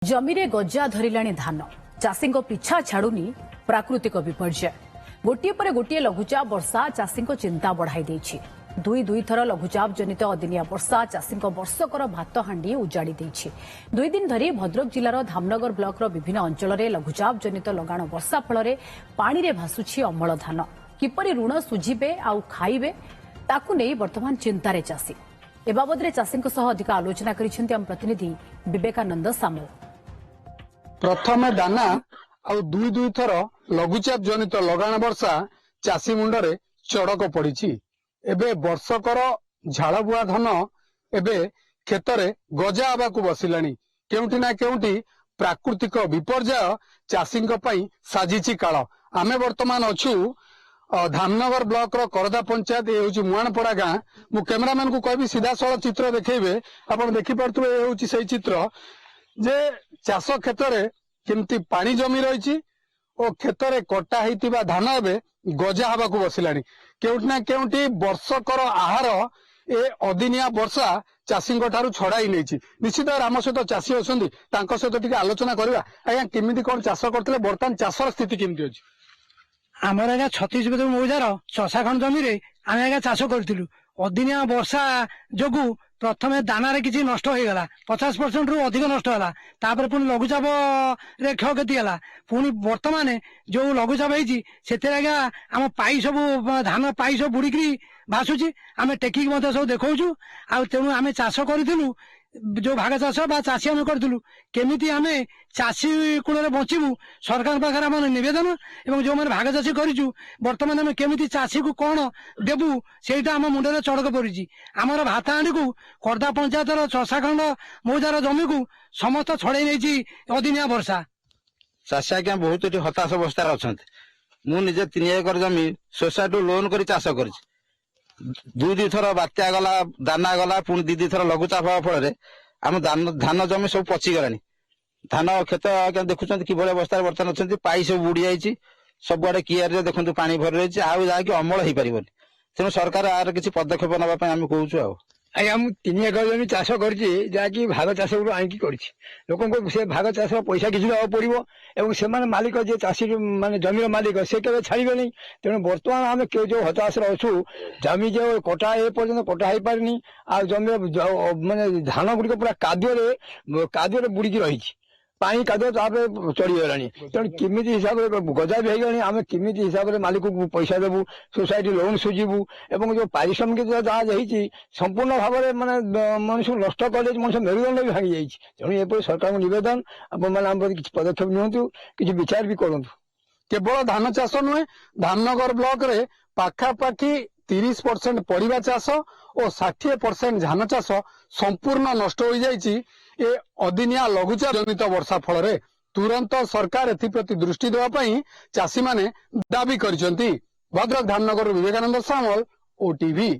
जमीरे गजा धरिलाणी धान चाषी पिछा छाड़ुनी प्राकृतिक विपर्यय गोटे पर गोटे लघुचाप वर्षा चाषी चिंता बढ़ाई देछि। दुई थर लघुचाप जनित अदिनिया वर्षा चाषी वर्षकर भात हांडी उजाड़ी देछि। 2 दिन धरी भद्रक जिलार धामनगर ब्लॉक विभिन्न अंचल में लघुचाप जनित लगाण वर्षा फल पानी रे भासुछि अमल धान। किपरि ऋण सुझिबे आउ खाइबे ताकु नै वर्तमान चिंतारे चाषी। ए बाबदरे चाषी अधिक आलोचना करिसेंति आम प्रतिनिधि विवेकानंद सामल। प्रथम दाना आउ दुई थर लघुचाप जनित लगाण वर्षा चाषी मुंडरे चड़क पड़ी। एबे वर्षकर झाड़ बुआ धान एबे खेतरे गजा आबाकू बसिलानी। केउंटी ना केउंटी प्राकृतिक विपर्यय चाषी साजिची काल। आमे वर्तमान अछु धामनगर ब्लॉक रो करदा पंचायत ए होची मुआनपड़ा गाँ। मु कैमरामैन को कहबी सीधा सळ चित्र देखैबे आपण देखि परथुबे। ए होची सही चित्र जे चाष क्षेत्र केमती पानी जमी रही और क्षेत्र कटा होता धान एवं गजा हवा को बसिलानी। केउटी ना केउटी वर्षकर आहार ए अदिनिया वर्षा चाषी छड़ाई नहीं। निश्चित आम सहित चाषी अच्छा सहित आलोचना करवा। आज्ञा केमी कौन चाष करते बर्तमान चाषर स्थिति केमती अच्छी? आमर आज्ञा 36 मौजार 6 खंड जमी आम आज्ञा चाष करूँ। अदिनिया वर्षा जोगु प्रथम दानारे किसी नष्ट हो गला 50% रु अधिक नष्ट होला। तापर पुणी लघुचाप रे क्षयक्षति है। पुणी वर्तमान जो लघुचाप होती से आम पाई सब धान पाई सब बुड़िकी भासुची। आम टेकिक सब देखा तेणु आम चाष करूँ जो भाग चाष चाषी आम करूँ केमी आम चाषी कूल बचबू सरकार पाखे आम नवेदन और जो मैंने भाग चाषी करूँ बर्तमान आम केमी चाषी को कौन देबू से आम मुंडे चड़क पड़ी। आमर भात हांडी को करदा पंचायत 6 खंड मौजार जमी को समस्त छड़े नहीं अदिनिया वर्षा। चाषी आज्ञा बहुत हताश अवस्था अच्छा। मुझे 3 एकर जमी सोसाइटी लोन कर चाष कर 2 थर बात्या गला दाना गला पुणी 2 थर लघुचाप हवा फल आम धान जमी सब पचिगला। धान खेत आज्ञा देखुं कि अवस्था बर्तमान अच्छा पाई सब बुड़ी जाइए। सबुआडे कियार देखो पानी भर रही आउ जहाँकि अमल हो पार। तेणु सरकार आर किसी पदक्षेप नापी आम कहूँ। आज्ञा मु 3 एकर जमी चाष कर भाग चाष आनिकी कर लोक से भाग चाष पैसा किसी देवा पड़ो और से मालिक जी चाषी माने जमीर मालिक से केवे छाड़े नहीं। तेणु बर्तमान आम जो हताश अच्छु जमी जो कटा ए पर्यटन कटा हो पारनी आ जमी माने धान गुड़िक पूरा कादुरे बुड़िकी रही पानी कादुआ चढ़ीगला। तेणु किमी हिसाब से गजा भी होगा आम किमी हिसाब से मालिक को पैसा देवु सोसाइटी लोन सुझीबू और जो पारिश्रमिक जहाँ जाइए संपूर्ण भाव में माने मनुष्य नष्ट कले मनुष्य मेरुदंड भी भांगी जाइए। तेणु ये सरकार नवेदन आप किसी पदक्षेप नियंतु किसी विचार भी करूँ। केवल धान चाष नुहे धामनगर ब्लॉक रे पाखापाखि 30% परिबा चाष और 60% धान चाष संपूर्ण नष्ट हो जाइए। ए अदिनिया लघुचाप जनित वर्षा फल तुरंत सरकार एप्रति दृष्टि देवाई चाषी माने दाबी करिसेंती। भद्रक धामनगर विवेकानंद सामल, ओटीवी।